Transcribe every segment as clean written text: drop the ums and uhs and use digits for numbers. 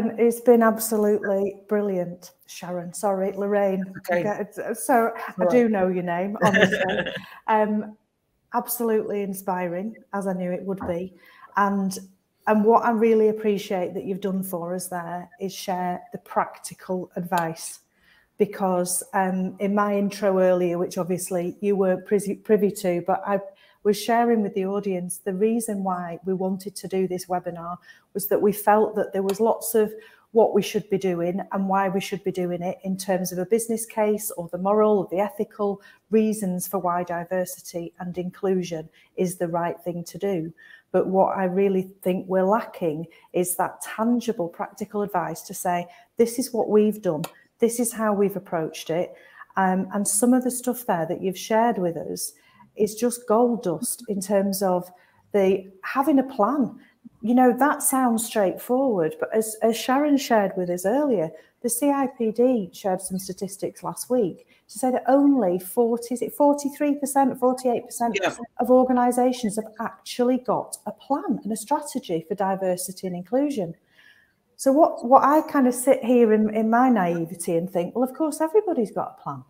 Sharon, it's been absolutely brilliant. Sharon, sorry, Loraine. Okay. So I do know your name, honestly. Absolutely inspiring, as I knew it would be. And what I really appreciate that you've done for us there is share the practical advice. Because in my intro earlier, which obviously you weren't privy to, but I was sharing with the audience, the reason why we wanted to do this webinar was that we felt that there was lots of what we should be doing and why we should be doing it in terms of a business case or the moral or the ethical reasons for why diversity and inclusion is the right thing to do. But what I really think we're lacking is that tangible, practical advice to say, this is what we've done. This is how we've approached it. And some of the stuff there that you've shared with us is just gold dust in terms of having a plan. You know, that sounds straightforward, but as Sharon shared with us earlier, the CIPD shared some statistics last week to say that only 43%, 48% of organisations have actually got a plan and a strategy for diversity and inclusion. So what I kind of sit here in my naivety and think, well, of course, everybody's got a plan.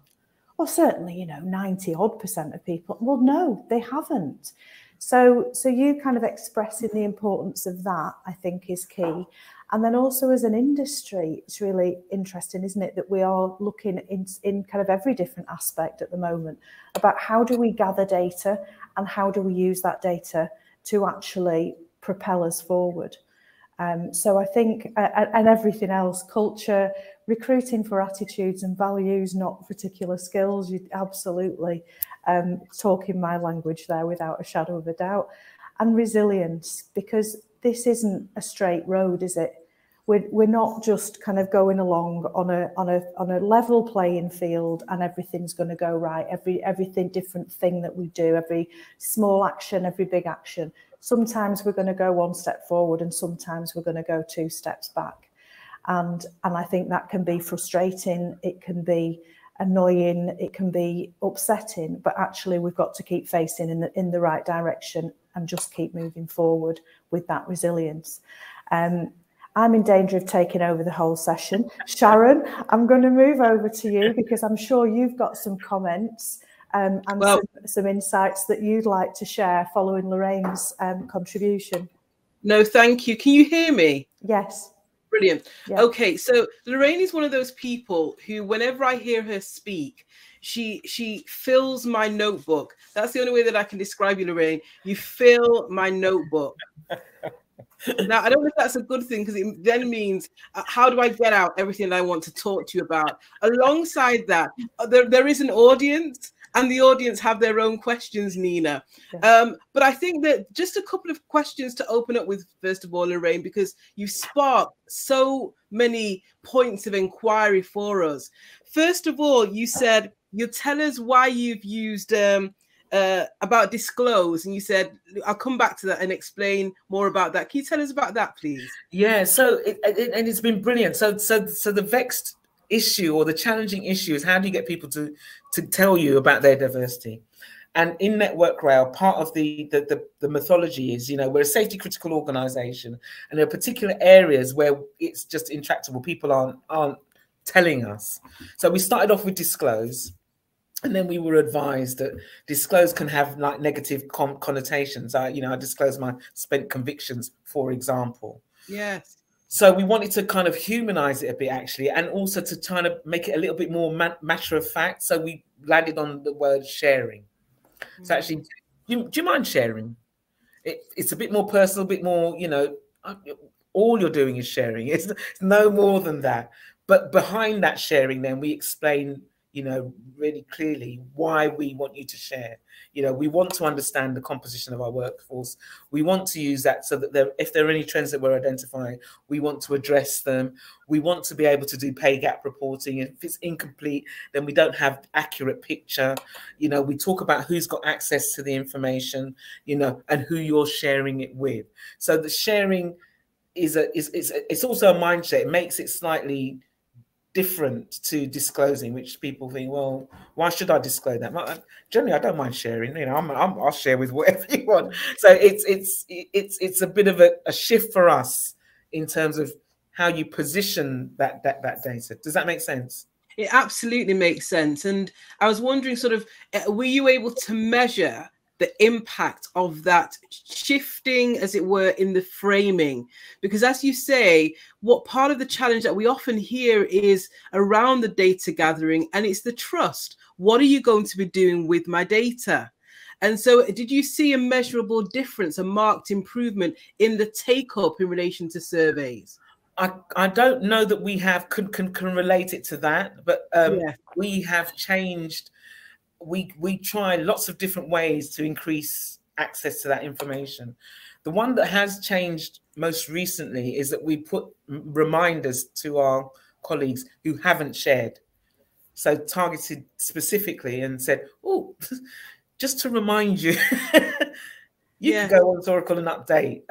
Well, certainly, you know, 90% of people. Well, no, they haven't. So you kind of expressing the importance of that, I think, is key. And then also as an industry, it's really interesting, isn't it, that we are looking in kind of every different aspect at the moment about how do we gather data and how do we use that data to actually propel us forward. So I think, and everything else, culture, recruiting for attitudes and values, not particular skills, you absolutely talking my language there without a shadow of a doubt, and resilience, because this isn't a straight road, is it? We're not just kind of going along on a level playing field and everything's going to go right. Everything different thing that we do, every small action, every big action. Sometimes we're going to go one step forward and sometimes we're going to go 2 steps back. And I think that can be frustrating. It can be annoying. It can be upsetting. But actually, we've got to keep facing in the right direction and just keep moving forward with that resilience. I'm in danger of taking over the whole session. Sharon, I'm going to move over to you because I'm sure you've got some comments and some insights that you'd like to share following Lorraine's contribution. No, thank you. Can you hear me? Yes. Brilliant. Yeah. Okay, so Loraine is one of those people who, whenever I hear her speak, she fills my notebook. That's the only way that I can describe you, Loraine. You fill my notebook. Now, I don't know if that's a good thing, because it then means, how do I get out everything I want to talk to you about? Alongside that, there is an audience, and the audience have their own questions, Nina. Yeah. But I think that just a couple of questions to open up with, first of all, Loraine, because you've sparked so many points of inquiry for us. First of all, you said you'll tell us why you've used about disclose, and you said I'll come back to that and explain more about that. Can you tell us about that, please? Yeah, so it's been brilliant. So the vexed issue or the challenging issue is, how do you get people to tell you about their diversity? And in Network Rail, part of the mythology is, you know, we're a safety critical organization, and there are particular areas where it's just intractable. People aren't telling us. So we started off with disclose. And then we were advised that disclose can have like negative connotations. I disclose my spent convictions, for example. Yes. So we wanted to kind of humanize it a bit, actually, and also to try to make it a little bit more matter of fact. So we landed on the word sharing. So actually, do you mind sharing? It's a bit more personal, a bit more, you know, all you're doing is sharing. It's no more than that. But behind that sharing, then we explain, you know, really clearly why we want you to share. You know, we want to understand the composition of our workforce. We want to use that so that if there are any trends that we're identifying, we want to address them. We want to be able to do pay gap reporting. If it's incomplete, then we don't have accurate picture. You know, we talk about who's got access to the information, you know, and who you're sharing it with. So the sharing it's also a mindset. It makes it slightly different to disclosing, which people think, well, why should I disclose that? Generally, I don't mind sharing. You know, I'll share with whatever you want. So it's a bit of a shift for us in terms of how you position that data. Does that make sense? It absolutely makes sense. And I was wondering, sort of, were you able to measure the impact of that shifting, as it were, in the framing? Because as you say, what part of the challenge that we often hear is around the data gathering, and it's the trust. What are you going to be doing with my data? And so did you see a measurable difference, a marked improvement in the take-up in relation to surveys? I don't know that we have can relate it to that, but we have changed. We try lots of different ways to increase access to that information. The one that has changed most recently is that we put reminders to our colleagues who haven't shared, so targeted specifically, and said, oh, just to remind you, you can go on to Oracle and update.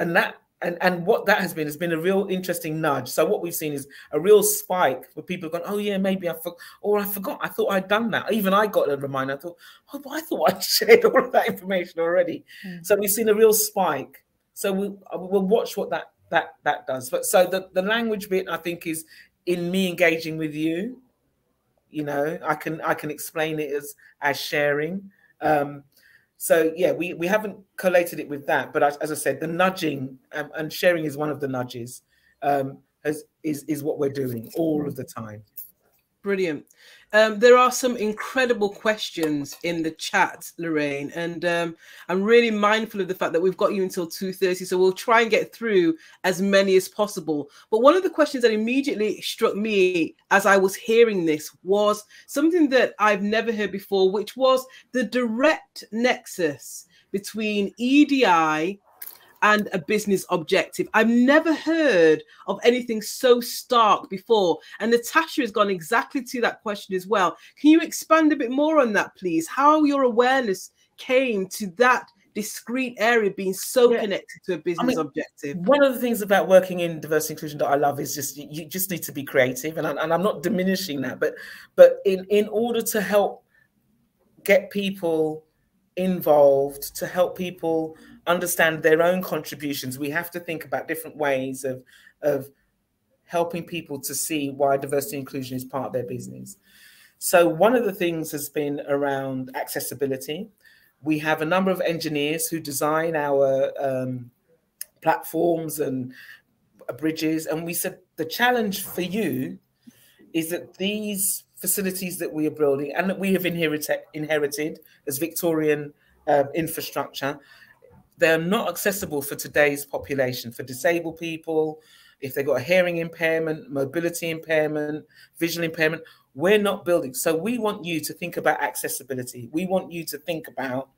And what that has been a real interesting nudge. So what we've seen is a real spike where people have gone, oh yeah, maybe I forgot. I thought I'd done that. Even I got a reminder. I thought, oh, but I thought I'd shared all of that information already. So we've seen a real spike. So we'll watch what that does. But so the language bit, I think, is in me engaging with you. You know, I can explain it as sharing. So yeah, we haven't collated it with that, but as I said, the nudging and sharing is one of the nudges. Is what we're doing all of the time. Brilliant. There are some incredible questions in the chat, Loraine, and I'm really mindful of the fact that we've got you until 2:30, so we'll try and get through as many as possible. But one of the questions that immediately struck me as I was hearing this was something that I've never heard before, which was the direct nexus between ED&I and a business objective. I've never heard of anything so stark before. And Natasha has gone exactly to that question as well. Can you expand a bit more on that, please? How your awareness came to that discrete area being so connected to a business objective? One of the things about working in diversity inclusion that I love is just you just need to be creative. And I'm not diminishing that, but in order to help get people involved, to help people understand their own contributions, we have to think about different ways of helping people to see why diversity and inclusion is part of their business. So one of the things has been around accessibility. We have a number of engineers who design our platforms and bridges, and we said the challenge for you is that these facilities that we are building and that we have inherited as Victorian infrastructure, they're not accessible for today's population, for disabled people, if they've got a hearing impairment, mobility impairment, visual impairment. We're not building. So we want you to think about accessibility. We want you to think about,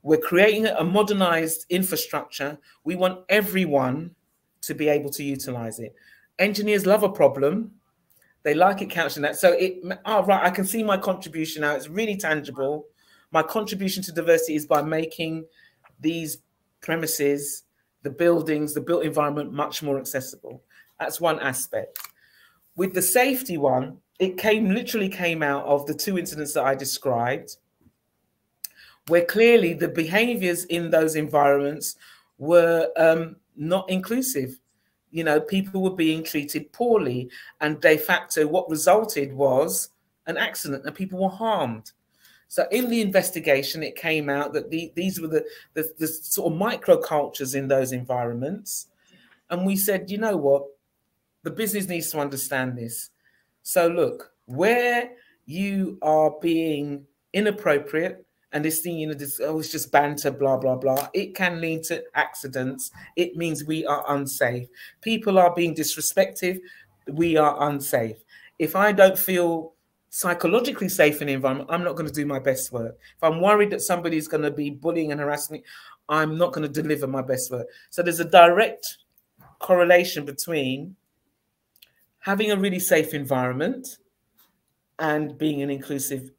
we're creating a modernized infrastructure. We want everyone to be able to utilize it. Engineers love a problem. They like it couching that. So right, I can see my contribution now. It's really tangible. My contribution to diversity is by making these premises, the buildings, the built environment much more accessible. That's one aspect. With the safety one, it literally came out of the two incidents that I described, where clearly the behaviors in those environments were not inclusive. You know, people were being treated poorly, and de facto what resulted was an accident and people were harmed. So in the investigation, it came out that these were the sort of microcultures in those environments. And we said, you know what, the business needs to understand this. So look, where you are being inappropriate, and this thing, you know, this, oh, it's just banter, blah, blah, blah. It can lead to accidents. It means we are unsafe. People are being disrespectful. We are unsafe. If I don't feel psychologically safe in the environment, I'm not going to do my best work. If I'm worried that somebody's going to be bullying and harassing me, I'm not going to deliver my best work. So there's a direct correlation between having a really safe environment and being an inclusive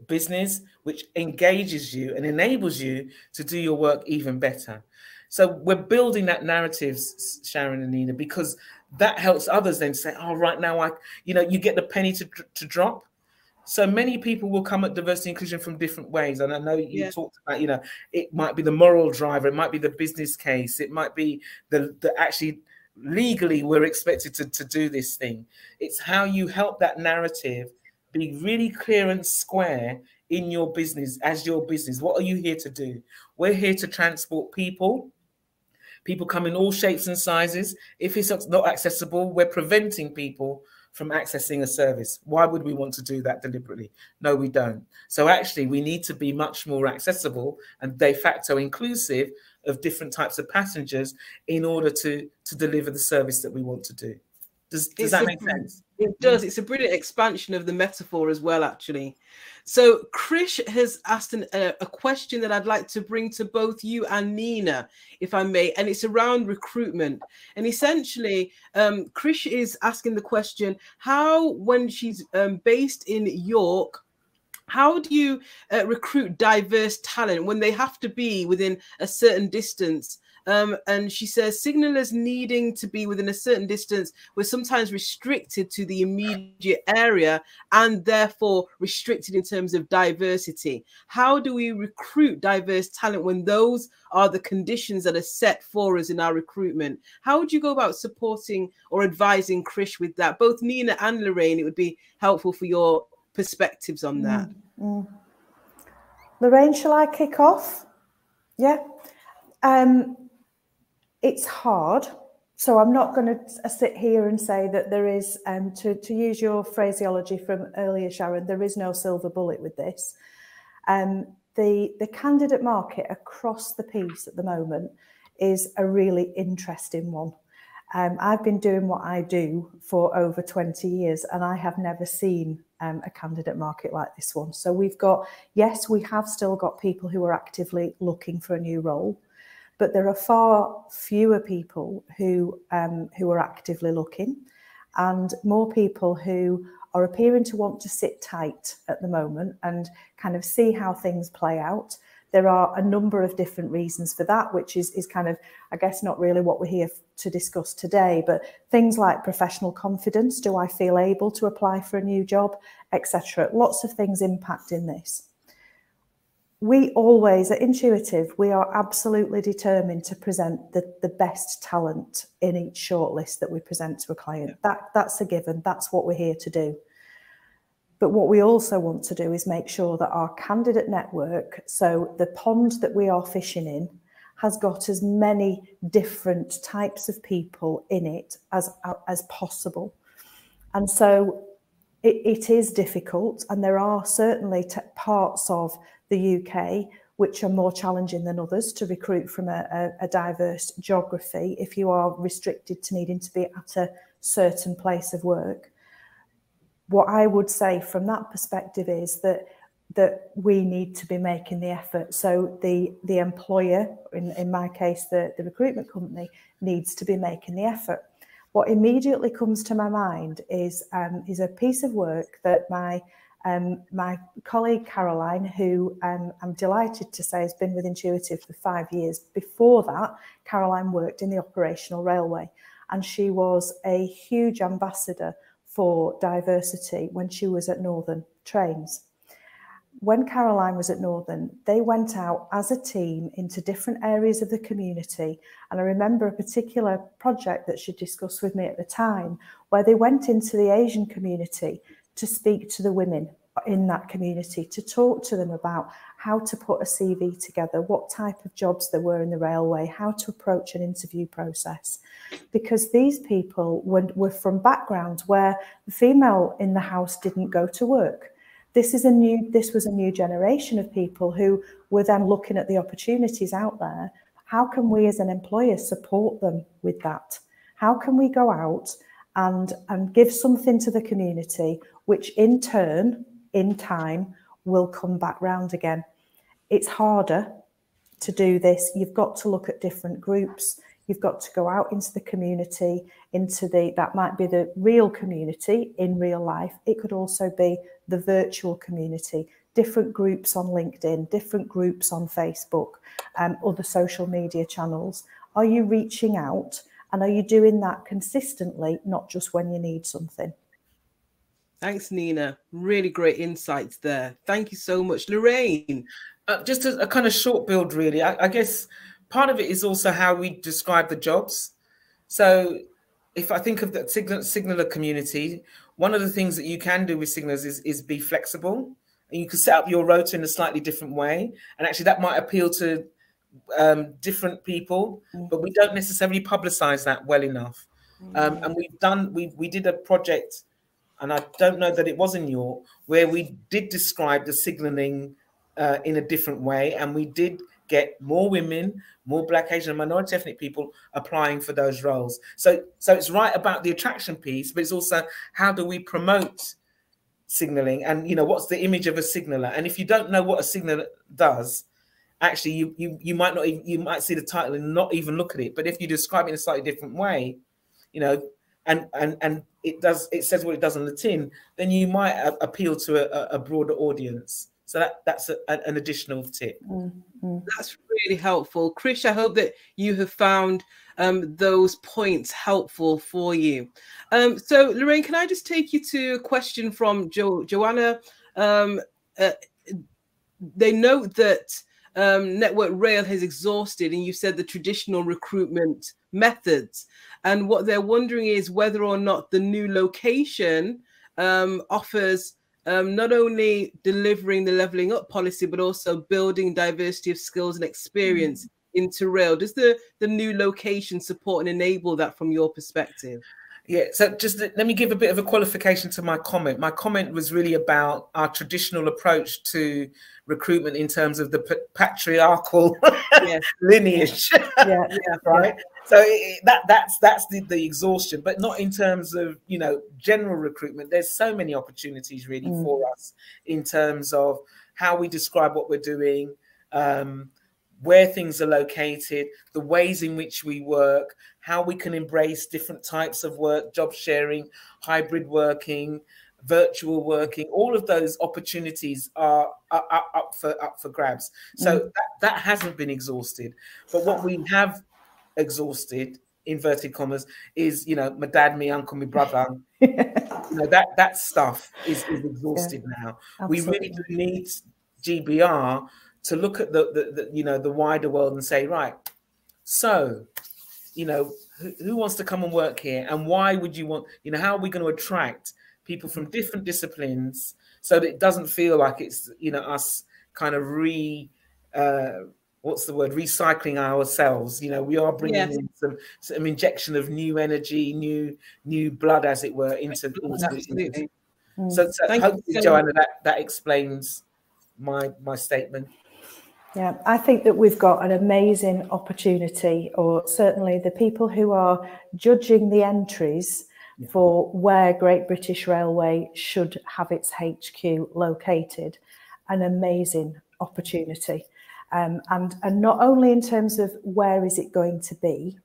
business, which engages you and enables you to do your work even better. So we're building that narrative, Sharon and Nina, because that helps others then say, oh, right now, you get the penny to drop. So many people will come at diversity and inclusion from different ways. And I know you talked about, it might be the moral driver, it might be the business case, it might be the actually legally we're expected to do this thing. It's how you help that narrative be really clear and square in your business, as your business. What are you here to do? We're here to transport people. People come in all shapes and sizes. If it's not accessible, we're preventing people from accessing a service. Why would we want to do that deliberately? No, we don't. So actually, we need to be much more accessible and de facto inclusive of different types of passengers in order to deliver the service that we want to do. Does that make sense? It does. It's a brilliant expansion of the metaphor as well, actually. So Krish has asked a question that I'd like to bring to both you and Nina, if I may, and it's around recruitment. And essentially, Krish is asking the question, how, when she's based in York, how do you recruit diverse talent when they have to be within a certain distance? And she says signalers needing to be within a certain distance were sometimes restricted to the immediate area and therefore restricted in terms of diversity. How do we recruit diverse talent when those are the conditions that are set for us in our recruitment? How would you go about supporting or advising Krish with that? Both Nina and Loraine, it would be helpful for your perspectives on that. Loraine, shall I kick off? Yeah. It's hard, so I'm not going to sit here and say that there is, to use your phraseology from earlier, Sharon, there is no silver bullet with this. The candidate market across the piece at the moment is a really interesting one. I've been doing what I do for over 20 years, and I have never seen a candidate market like this one. So we've got, yes, we have still got people who are actively looking for a new role, but there are far fewer people who are actively looking, and more people who are appearing to want to sit tight at the moment and kind of see how things play out. There are a number of different reasons for that, which is kind of, I guess, not really what we're here to discuss today, but things like professional confidence. Do I feel able to apply for a new job, etc.? Lots of things impacting this. We always, at Intuitive, we are absolutely determined to present the best talent in each shortlist that we present to a client. That's a given. That's what we're here to do. But what we also want to do is make sure that our candidate network, so the pond that we are fishing in, has got as many different types of people in it as possible. And so it is difficult, and there are certainly parts of the UK which are more challenging than others to recruit from a diverse geography if you are restricted to needing to be at a certain place of work. What I would say from that perspective is that we need to be making the effort. So the employer, in my case, the recruitment company, needs to be making the effort. What immediately comes to my mind is a piece of work that my colleague Caroline, who I'm delighted to say has been with Intuitive for 5 years. Before that, Caroline worked in the operational railway, and she was a huge ambassador for diversity when she was at Northern Trains. When Caroline was at Northern, they went out as a team into different areas of the community. And I remember a particular project that she discussed with me at the time, where they went into the Asian community to speak to the women in that community, to talk to them about how to put a CV together, what type of jobs there were in the railway, how to approach an interview process. Because these people were from backgrounds where the female in the house didn't go to work. This was a new generation of people who were then looking at the opportunities out there. How can we as an employer support them with that? How can we go out and give something to the community, which in turn, in time, will come back round again? It's harder to do this. You've got to look at different groups. You've got to go out into the community, that might be the real community in real life. It could also be the virtual community, different groups on LinkedIn, different groups on Facebook, other social media channels. Are you reaching out, and are you doing that consistently, not just when you need something? Thanks, Nina. Really great insights there. Thank you so much. Loraine? Just a kind of short build, really. I guess part of it is also how we describe the jobs. So if I think of the signaler community, one of the things that you can do with signalers is be flexible, and you can set up your rota in a slightly different way. And actually that might appeal to different people, but we don't necessarily publicize that well enough. And we did a project, and I don't know that it was in York, where we did describe the signaling in a different way, and we did get more women, more Black, Asian, and minority ethnic people applying for those roles. So it's right about the attraction piece, but it's also how do we promote signaling, and what's the image of a signaler? And if you don't know what a signaler does, actually you might not even, you might see the title and not even look at it. But if you describe it in a slightly different way, and it says what it does on the tin, then you might appeal to a broader audience. So that's an additional tip. That's really helpful. Krish, I hope that you have found those points helpful for you. So Loraine, can I just take you to a question from Joanna? They note that Network Rail has exhausted, and you said, the traditional recruitment methods. And what they're wondering is whether or not the new location offers not only delivering the levelling up policy, but also building diversity of skills and experience into rail. Does the new location support and enable that from your perspective? Yeah, so just let me give a bit of a qualification to my comment. My comment was really about our traditional approach to recruitment in terms of the patriarchal lineage. Right. So that's the exhaustion, but not in terms of general recruitment. There's so many opportunities really for us in terms of how we describe what we're doing, where things are located, the ways in which we work, how we can embrace different types of work, job sharing, hybrid working, virtual working. All of those opportunities are up for grabs. So that hasn't been exhausted. But what we have exhausted, inverted commas, is my dad, me uncle, my brother. That stuff is exhausted now. Absolutely. We really do need GBR to look at the wider world and say, right, so who wants to come and work here, and why would you want, how are we going to attract people from different disciplines so that it doesn't feel like it's us kind of recycling ourselves. We are bringing in some injection of new energy, new blood, as it were, into Absolutely. So hopefully, Joanna, that explains my statement. Yeah, I think that we've got an amazing opportunity, or certainly the people who are judging the entries for where Great British Railway should have its HQ located, an amazing opportunity. And not only in terms of where is it going to be,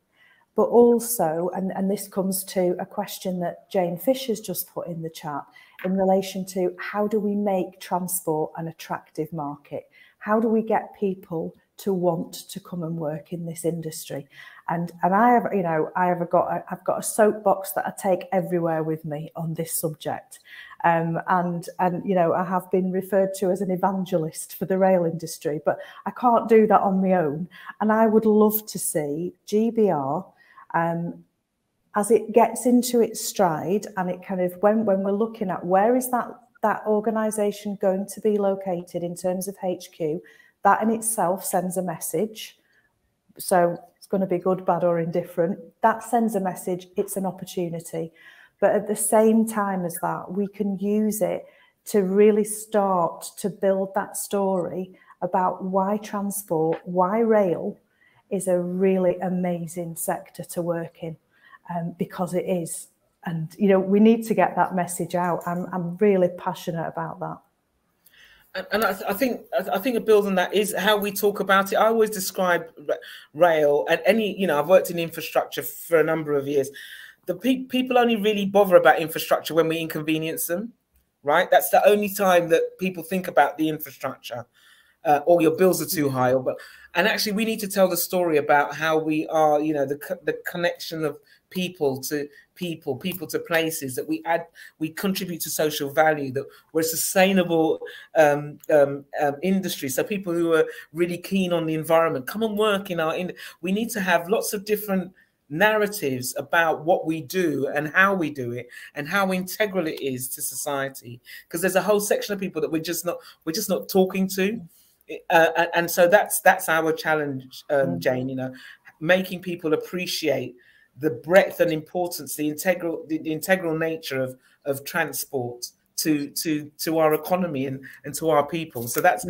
but also, and this comes to a question that Jane Fisher's just put in the chat in relation to how do we make transport an attractive market? How do we get people to want to come and work in this industry? And I've got a soapbox that I take everywhere with me on this subject. And I have been referred to as an evangelist for the rail industry, but I can't do that on my own. And I would love to see GBR, as it gets into its stride, and it kind of, when we're looking at where is that organisation going to be located in terms of HQ, that in itself sends a message. So it's going to be good, bad or indifferent. That sends a message, it's an opportunity. But at the same time as that, we can use it to really start to build that story about why transport, why rail is a really amazing sector to work in, because it is. And, we need to get that message out. I'm really passionate about that. And I think a build on that is how we talk about it. I always describe rail and I've worked in infrastructure for a number of years. The people only really bother about infrastructure when we inconvenience them, right? That's the only time that people think about the infrastructure, or your bills are too high. And actually, we need to tell the story about how we are, the connection of people to places, that we contribute to social value, that we're a sustainable industry. So people who are really keen on the environment come and work in we need to have lots of different narratives about what we do and how we do it and how integral it is to society, because there's a whole section of people that we're just not talking to, and so that's our challenge, Jane, you know, making people appreciate the breadth and importance, the integral nature of transport to our economy and to our people. So that's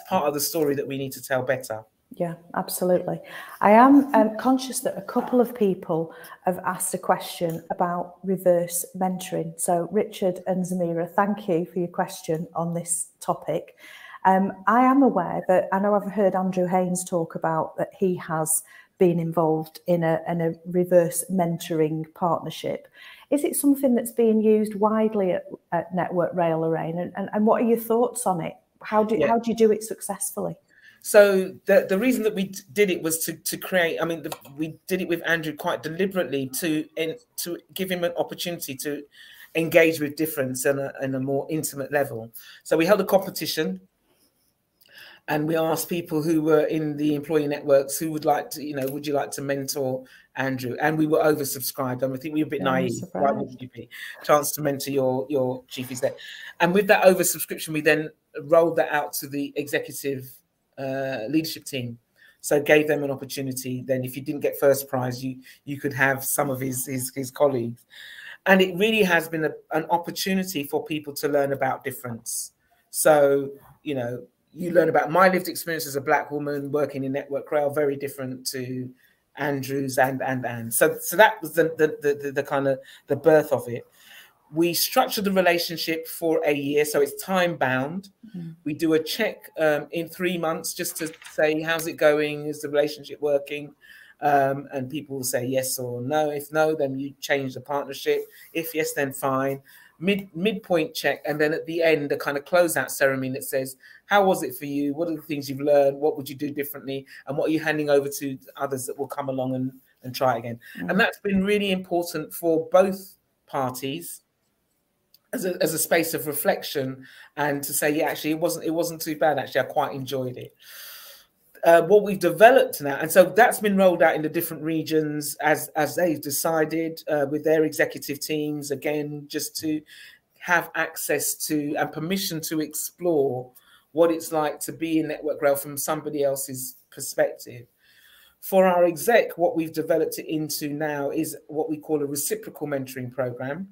part of the story that we need to tell better. Yeah, absolutely. I am conscious that a couple of people have asked a question about reverse mentoring. So Richard and Zamira, thank you for your question on this topic. I am aware that, I know I've heard Andrew Haynes talk about that he has been involved in a reverse mentoring partnership. Is it something that's being used widely at Network Rail, Loraine? And what are your thoughts on it? How do you do it successfully? So the reason that we did it was to create, I mean, we did it with Andrew quite deliberately to give him an opportunity to engage with difference in a more intimate level. So we held a competition, and we asked people who were in the employee networks who would like to, you know, would you like to mentor Andrew? And we were oversubscribed. I think we were a bit naive. Why wouldn't you be? Chance to mentor your chief exec. And with that oversubscription, we then rolled that out to the executive leadership team. So gave them an opportunity. Then if you didn't get first prize, you could have some of his colleagues. And it really has been an opportunity for people to learn about difference. So, you know, you learn about my lived experience as a Black woman working in Network Rail, very different to Andrew's and. So that was the kind of the birth of it. We structured the relationship for a year, so it's time bound. We do a check in 3 months just to say, how's it going? Is the relationship working? And people will say yes or no. If no, then you change the partnership. If yes, then fine. Midpoint check, and then at the end, a kind of closeout ceremony that says, how was it for you? What are the things you've learned? What would you do differently? And what are you handing over to others that will come along and try again? And that's been really important for both parties as a space of reflection, and to say, yeah, actually, it wasn't too bad. Actually, I quite enjoyed it. What we've developed now, and so that's been rolled out in the different regions as they've decided with their executive teams, again, just to have access to and permission to explore what it's like to be in Network Rail from somebody else's perspective. For our exec, what we've developed it into now is what we call a reciprocal mentoring program,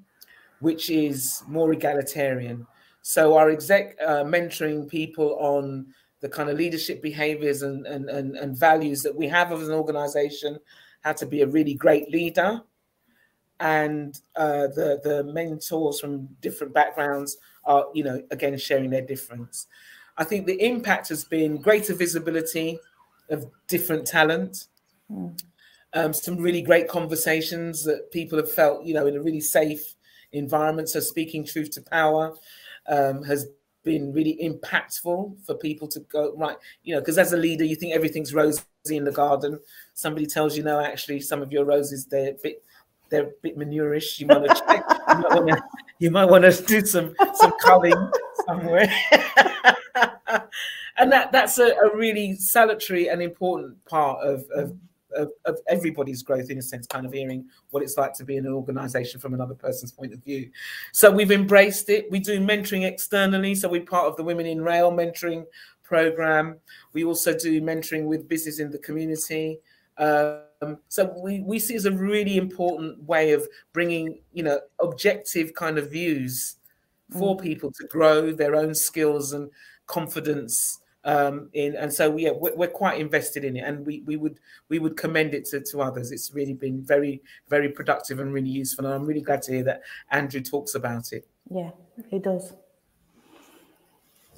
which is more egalitarian. So our exec mentoring people on the kind of leadership behaviors and values that we have as an organization, how to be a really great leader. And the mentors from different backgrounds are, you know, again, sharing their difference. I think the impact has been greater visibility of different talent, some really great conversations that people have felt, you know, in a really safe environment. So speaking truth to power has been really impactful for people to go, right, you know, because as a leader, you think everything's rosy in the garden. Somebody tells you, no, actually, some of your roses, they're a bit manurish. You might want to check. You might want to do some culling somewhere. And that's a really salutary and important part of everybody's growth, in a sense, kind of hearing what it's like to be in an organization from another person's point of view. So we've embraced it. We do mentoring externally. So we're part of the Women in Rail mentoring program. We also do mentoring with business in the community. So we see it as a really important way of bringing, you know, objective kind of views for people to grow their own skills and confidence. And so we're quite invested in it, and we would commend it to others. It's really been very, very productive and really useful, and I'm really glad to hear that Andrew talks about it. Yeah, he does.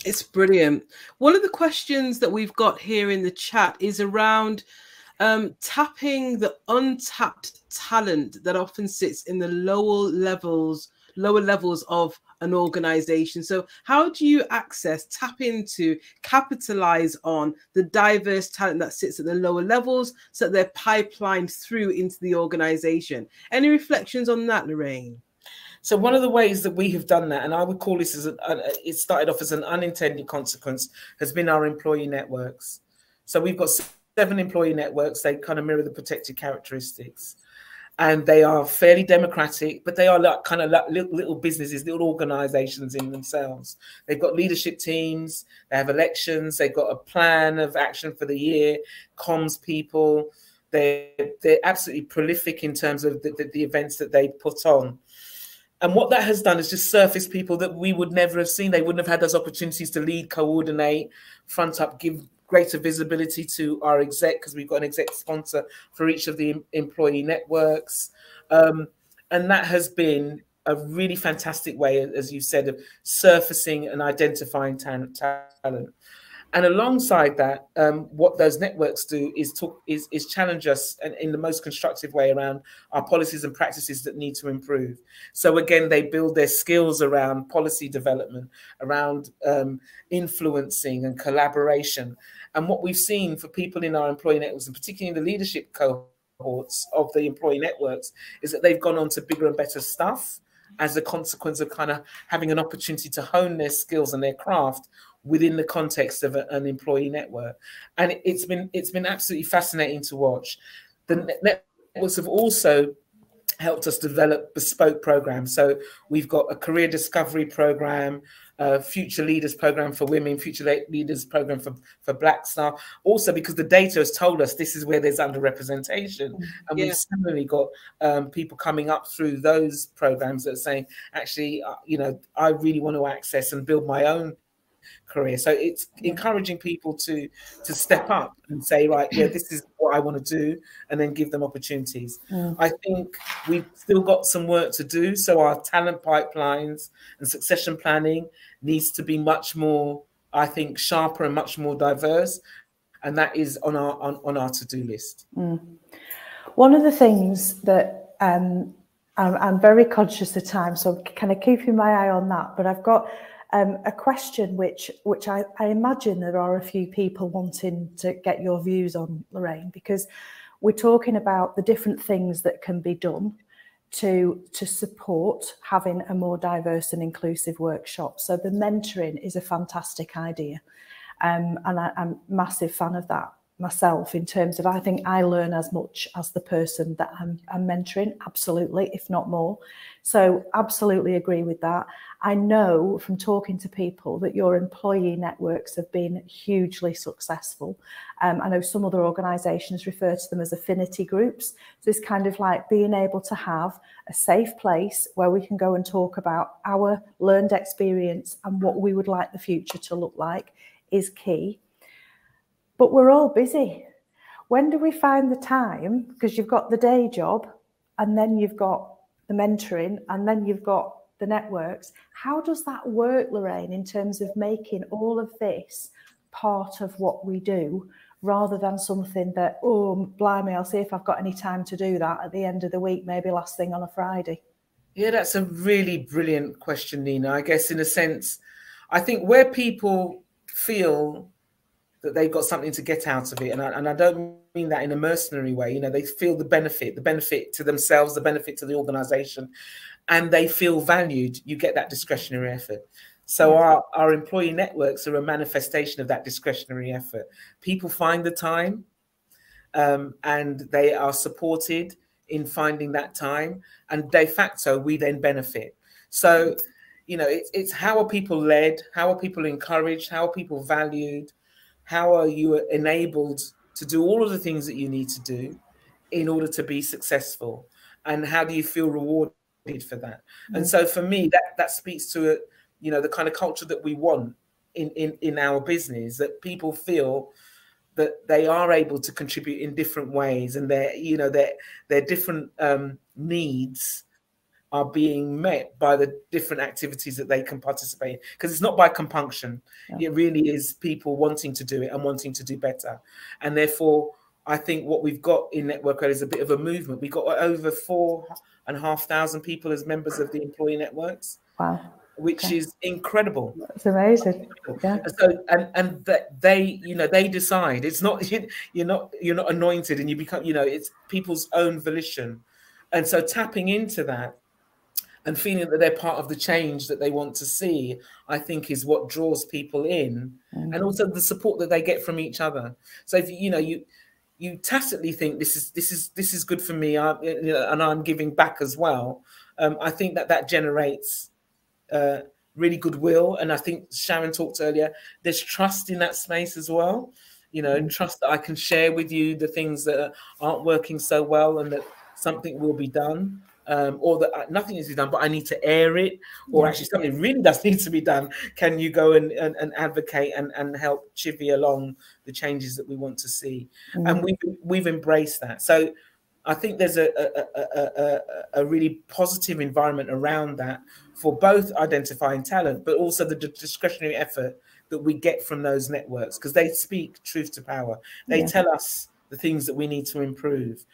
It's brilliant. One of the questions that we've got here in the chat is around tapping the untapped talent that often sits in the lower levels of an organization. So how do you tap into, capitalize on the diverse talent that sits at the lower levels so that they're pipelined through into the organization? Any reflections on that, Loraine? So one of the ways that we have done that, and I would call this it started off as an unintended consequence, has been our employee networks. So we've got 7 employee networks. They kind of mirror the protected characteristics. and they are fairly democratic, but they are like kind of like little businesses, little organizations in themselves. They've got leadership teams, they have elections, they've got a plan of action for the year, comms people. They're absolutely prolific in terms of the events that they put on. And what that has done is just surface people that we would never have seen. They wouldn't have had those opportunities to lead, coordinate, front up, give greater visibility to our exec, because we've got an exec sponsor for each of the employee networks. And that has been a really fantastic way, as you said, of surfacing and identifying talent. And alongside that, what those networks do is challenge us in the most constructive way around our policies and practices that need to improve. So again, they build their skills around policy development, around influencing and collaboration. And what we've seen for people in our employee networks, and particularly in the leadership cohorts of the employee networks, is that they've gone on to bigger and better stuff as a consequence of kind of having an opportunity to hone their skills and their craft within the context of an employee network. And it's been absolutely fascinating to watch. The networks have also helped us develop bespoke programs. So we've got a career discovery program, a future leaders program for women, future leaders program for Black staff. Also, because the data has told us this is where there's underrepresentation. And we've similarly got people coming up through those programs that are saying, actually, I really want to access and build my own career. So it's encouraging people to step up and say, right, yeah, this is what I want to do, and then give them opportunities. I think we've still got some work to do. So our talent pipelines and succession planning needs to be much more, I think, sharper and much more diverse. And that is on our to-do list. One of the things that I'm very conscious of time, so kind of keeping my eye on that, but I've got a question which I imagine there are a few people wanting to get your views on, Loraine, because we're talking about the different things that can be done to support having a more diverse and inclusive workshop. So the mentoring is a fantastic idea, and I'm a massive fan of that myself, in terms of, I think I learn as much as the person that I'm mentoring, absolutely, if not more. So absolutely agree with that. I know from talking to people that your employee networks have been hugely successful. I know some other organisations refer to them as affinity groups. So it's kind of like being able to have a safe place where we can go and talk about our learned experience and what we would like the future to look like is key. But we're all busy. When do we find the time? Because you've got the day job, and then you've got the mentoring, and then you've got the networks. How does that work, Loraine, in terms of making all of this part of what we do, rather than something that, oh, blimey, I'll see if I've got any time to do that at the end of the week, maybe last thing on a Friday? Yeah, that's a really brilliant question, Nina. I guess in a sense, I think where people feel that they've got something to get out of it, and I don't mean that in a mercenary way, they feel the benefit to themselves, the benefit to the organization, and they feel valued, you get that discretionary effort. So our employee networks are a manifestation of that discretionary effort. People find the time, and they are supported in finding that time, and de facto we then benefit. So it's how are people led, how are people encouraged, how are people valued, how are you enabled to do all of the things that you need to do in order to be successful? And how do you feel rewarded for that? And so for me, that speaks to the kind of culture that we want in our business, that people feel that they are able to contribute in different ways, and their different needs are being met by the different activities that they can participate in. Because it's not by compunction. It really is people wanting to do it and wanting to do better. And therefore, I think what we've got in Network Red is a bit of a movement. We've got over 4,500 people as members of the employee networks. Wow. Which is incredible. It's amazing. Yeah. And that they decide. It's not you're not anointed and you become, it's people's own volition. And so tapping into that and feeling that they're part of the change that they want to see, I think, is what draws people in, and also the support that they get from each other. So if you tacitly think this is good for me, and I'm giving back as well. I think that generates really goodwill, and I think Sharon talked earlier. There's trust in that space as well. You know, trust that I can share with you the things that aren't working so well, and that something will be done. Or that nothing needs to be done, but I need to air it, or actually something really does need to be done. Can you go and advocate and help chivvy along the changes that we want to see? And we've embraced that. So I think there's a really positive environment around that for both identifying talent, but also the discretionary effort that we get from those networks, because they speak truth to power. They tell us the things that we need to improve.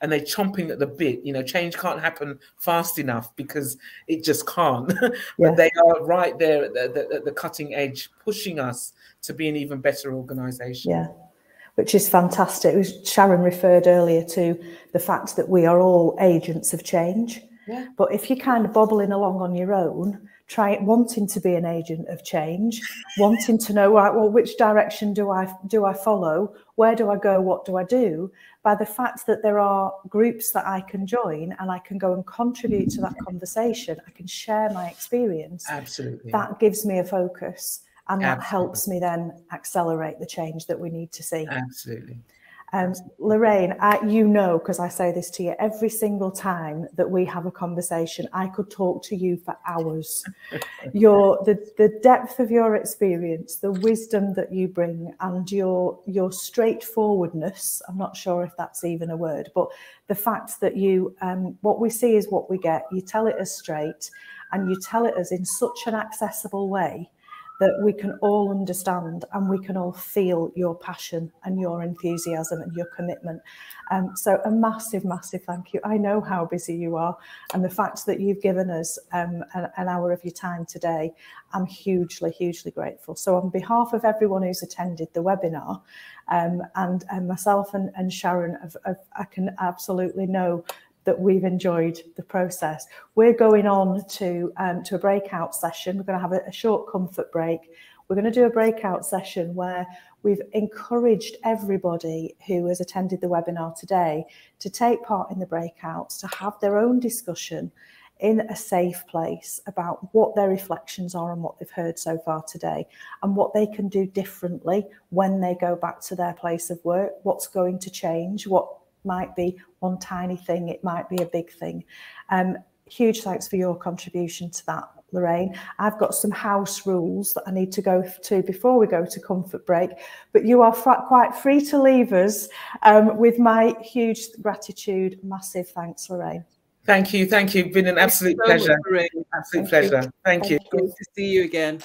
And they're chomping at the bit. You know, change can't happen fast enough because it just can't. But they are right there at the cutting edge, pushing us to be an even better organisation. Yeah, which is fantastic. Sharon referred earlier to the fact that we are all agents of change. Yeah. But if you're kind of bobbling along on your own, wanting to be an agent of change, wanting to know, right, well, which direction do I follow? Where do I go? What do I do? By the fact that there are groups that I can join and I can go and contribute to that conversation, I can share my experience. Absolutely. That gives me a focus, and that helps me then accelerate the change that we need to see. Absolutely. Loraine, you know, because I say this to you every single time that we have a conversation, I could talk to you for hours. The depth of your experience, the wisdom that you bring, and your straightforwardness, I'm not sure if that's even a word, but the fact that you, what we see is what we get. You tell it as straight, and you tell it as in such an accessible way that we can all understand, and we can all feel your passion and your enthusiasm and your commitment. So a massive, massive thank you. I know how busy you are, and the fact that you've given us an hour of your time today, I'm hugely, hugely grateful. So on behalf of everyone who's attended the webinar, and myself and Sharon, I can absolutely know that we've enjoyed the process. We're going on to a breakout session. We're going to have a short comfort break. We're going to do a breakout session where we've encouraged everybody who has attended the webinar today to take part in the breakouts, to have their own discussion in a safe place about what their reflections are on what they've heard so far today, and what they can do differently when they go back to their place of work, what's going to change, what might be one tiny thing, it might be a big thing. Huge thanks for your contribution to that, Loraine. I've got some house rules that I need to go to before we go to comfort break, but you are quite free to leave us with my huge gratitude. Massive thanks, Loraine. Thank you. It's been an absolute pleasure. Absolute pleasure. Thank you. Good to see you again.